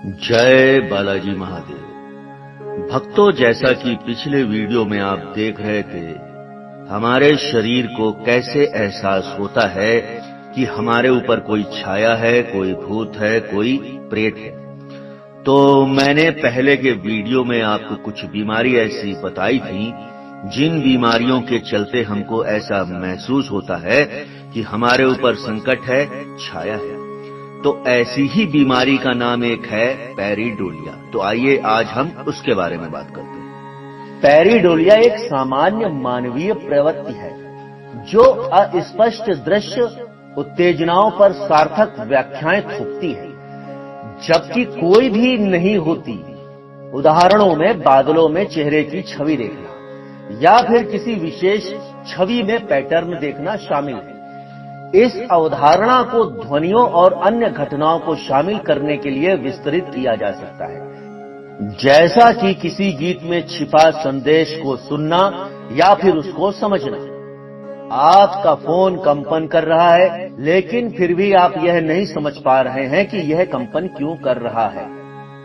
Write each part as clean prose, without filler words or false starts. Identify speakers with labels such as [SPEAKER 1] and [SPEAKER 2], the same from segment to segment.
[SPEAKER 1] जय बालाजी महादेव। भक्तों, जैसा कि पिछले वीडियो में आप देख रहे थे, हमारे शरीर को कैसे एहसास होता है कि हमारे ऊपर कोई छाया है, कोई भूत है, कोई प्रेत है। तो मैंने पहले के वीडियो में आपको कुछ बीमारी ऐसी बताई थी जिन बीमारियों के चलते हमको ऐसा महसूस होता है कि हमारे ऊपर संकट है, छाया है। तो ऐसी ही बीमारी का नाम एक है पैरीडोलिया। तो आइए आज हम उसके बारे में बात करते हैं।
[SPEAKER 2] पैरीडोलिया एक सामान्य मानवीय प्रवृत्ति है जो अस्पष्ट दृश्य उत्तेजनाओं पर सार्थक व्याख्याएं थोपती है, जबकि कोई भी नहीं होती। उदाहरणों में बादलों में चेहरे की छवि देखना या फिर किसी विशेष छवि में पैटर्न देखना शामिल है। इस अवधारणा को ध्वनियों और अन्य घटनाओं को शामिल करने के लिए विस्तृत किया जा सकता है, जैसा कि किसी गीत में छिपा संदेश को सुनना या फिर उसको समझना। आपका फोन कंपन कर रहा है, लेकिन फिर भी आप यह नहीं समझ पा रहे हैं कि यह कंपन क्यों कर रहा है।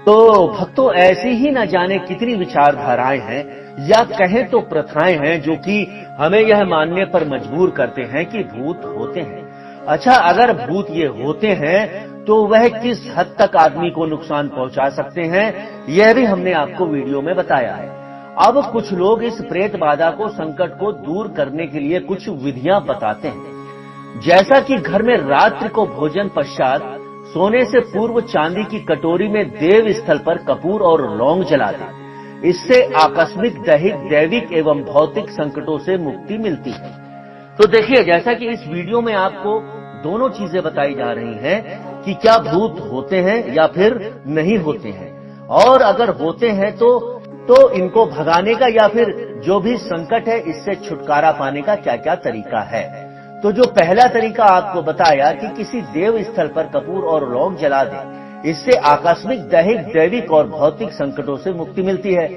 [SPEAKER 2] तो भक्तों, ऐसी ही न जाने कितनी विचारधाराएं हैं या कहें तो प्रथाएं हैं जो कि हमें यह मानने पर मजबूर करते हैं कि भूत होते हैं। अच्छा, अगर भूत ये होते हैं तो वह किस हद तक आदमी को नुकसान पहुंचा सकते हैं, यह भी हमने आपको वीडियो में बताया है। अब कुछ लोग इस प्रेत बाधा को, संकट को दूर करने के लिए कुछ विधियां बताते हैं, जैसा कि घर में रात्रि को भोजन पश्चात सोने से पूर्व चांदी की कटोरी में देव स्थल पर कपूर और लौंग जला दें। इससे आकस्मिक दैविक एवं भौतिक संकटों से मुक्ति मिलती है। तो देखिए, जैसा कि इस वीडियो में आपको दोनों चीजें बताई जा रही हैं कि क्या भूत होते हैं या फिर नहीं होते हैं, और अगर होते हैं तो इनको भगाने का या फिर जो भी संकट है इससे छुटकारा पाने का क्या क्या तरीका है। तो जो पहला तरीका आपको बताया कि किसी देव स्थल पर कपूर और लौंग जला दें, इससे आकस्मिक दैविक और भौतिक संकटों से मुक्ति मिलती है।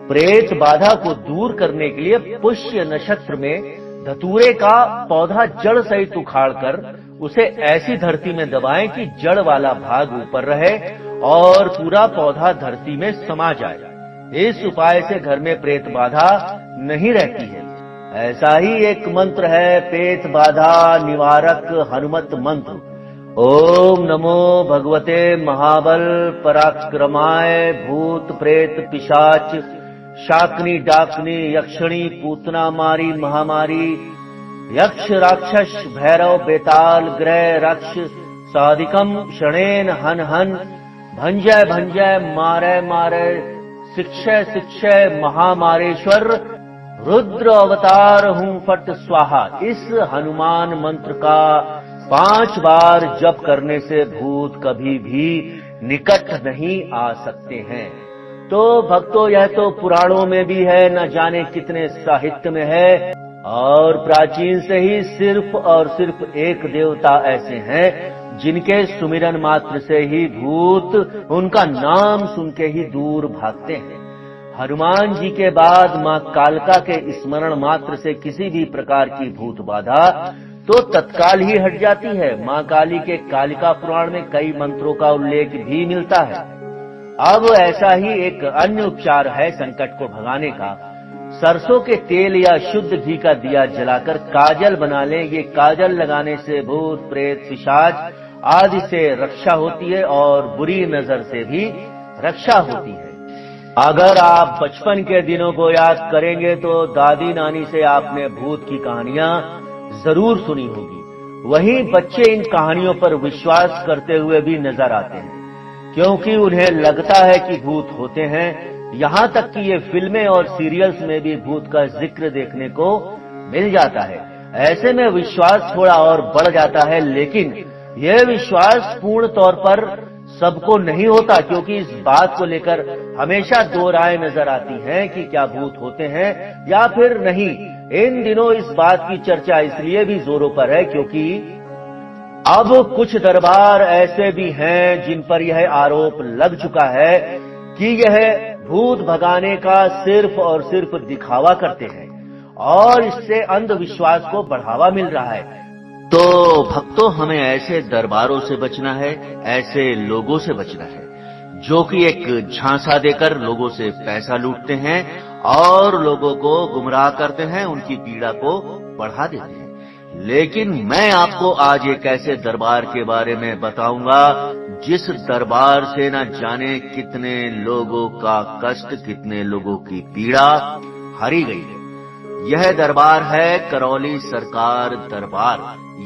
[SPEAKER 2] प्रेत बाधा को दूर करने के लिए पुष्य नक्षत्र में धतूरे का पौधा जड़ सहित उखाड़कर उसे ऐसी धरती में दबाएं कि जड़ वाला भाग ऊपर रहे और पूरा पौधा धरती में समा जाए। इस उपाय से घर में प्रेत बाधा नहीं रहती है। ऐसा ही एक मंत्र है, प्रेत बाधा निवारक हनुमत मंत्र। ओम नमो भगवते महाबल पराक्रमाय भूत प्रेत पिशाच शाकनी डाकनी यक्षिणी पूतना मारी महामारी यक्ष राक्षस भैरव बेताल ग्रह रक्ष साधिकम क्षणेन हन हन भंजय भंजय मारे मारे शिक्षय शिक्षय महामारेश्वर रुद्र अवतार हूं फट स्वाहा। इस हनुमान मंत्र का 5 बार जप करने से भूत कभी भी निकट नहीं आ सकते हैं। तो भक्तों, यह तो पुराणों में भी है, न जाने कितने साहित्य में है, और प्राचीन से ही सिर्फ और सिर्फ एक देवता ऐसे हैं जिनके सुमिरन मात्र से ही भूत उनका नाम सुन के ही दूर भागते हैं। हनुमान जी के बाद मां कालिका के स्मरण मात्र से किसी भी प्रकार की भूत बाधा तो तत्काल ही हट जाती है। मां काली के कालिका पुराण में कई मंत्रों का उल्लेख भी मिलता है। अब ऐसा ही एक अन्य उपचार है संकट को भगाने का। सरसों के तेल या शुद्ध घी का दिया जलाकर काजल बना लें। ये काजल लगाने से भूत प्रेत पिशाच आदि से रक्षा होती है और बुरी नजर से भी रक्षा होती है। अगर आप बचपन के दिनों को याद करेंगे तो दादी नानी से आपने भूत की कहानियां जरूर सुनी होगी। वहीं बच्चे इन कहानियों पर विश्वास करते हुए भी नजर आते हैं, क्योंकि उन्हें लगता है कि भूत होते हैं। यहां तक कि ये फिल्में और सीरियल्स में भी भूत का जिक्र देखने को मिल जाता है। ऐसे में विश्वास थोड़ा और बढ़ जाता है, लेकिन यह विश्वास पूर्ण तौर पर सबको नहीं होता, क्योंकि इस बात को लेकर हमेशा 2 राय नजर आती हैं कि क्या भूत होते हैं या फिर नहीं। इन दिनों इस बात की चर्चा इसलिए भी जोरों पर है क्योंकि अब कुछ दरबार ऐसे भी हैं जिन पर यह आरोप लग चुका है कि यह भूत भगाने का सिर्फ और सिर्फ दिखावा करते हैं और इससे अंधविश्वास को बढ़ावा मिल रहा है।
[SPEAKER 1] तो भक्तों, हमें ऐसे दरबारों से बचना है, ऐसे लोगों से बचना है। जो कि एक झांसा देकर लोगों से पैसा लूटते हैं और लोगों को गुमराह करते हैं, उनकी पीड़ा को बढ़ा देते हैं। लेकिन मैं आपको आज एक ऐसे दरबार के बारे में बताऊंगा जिस दरबार से न जाने कितने लोगों का कष्ट, कितने लोगों की पीड़ा हरी गई है। यह दरबार है करौली सरकार दरबार।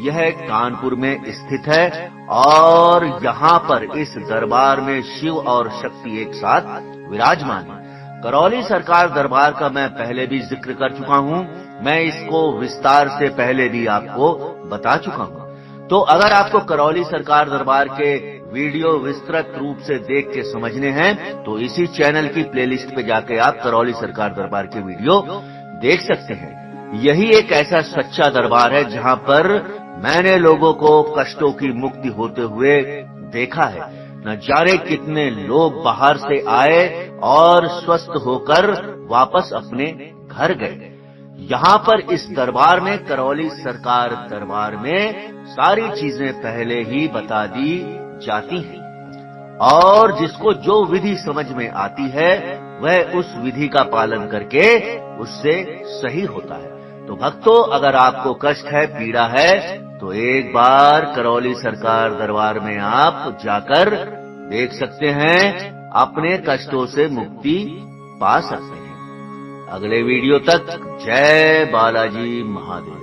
[SPEAKER 1] यह कानपुर में स्थित है और यहाँ पर इस दरबार में शिव और शक्ति एक साथ विराजमान है। करौली सरकार दरबार का मैं पहले भी जिक्र कर चुका हूँ, मैं इसको विस्तार से पहले भी आपको बता चुका हूँ। तो अगर आपको करौली सरकार दरबार के वीडियो विस्तृत रूप से देख के समझने हैं तो इसी चैनल की प्लेलिस्ट पे जाके आप करौली सरकार दरबार के वीडियो देख सकते हैं। यही एक ऐसा सच्चा दरबार है जहां पर मैंने लोगों को कष्टों की मुक्ति होते हुए देखा है। न जाने कितने लोग बाहर से आए और स्वस्थ होकर वापस अपने घर गए। यहाँ पर इस दरबार में, करौली सरकार दरबार में सारी चीजें पहले ही बता दी जाती हैं और जिसको जो विधि समझ में आती है वह उस विधि का पालन करके उससे सही होता है। तो भक्तों, अगर आपको कष्ट है, पीड़ा है, तो एक बार करौली सरकार दरबार में आप जाकर देख सकते हैं, अपने कष्टों से मुक्ति पा सकते हैं। अगले वीडियो तक जय बालाजी महादेव।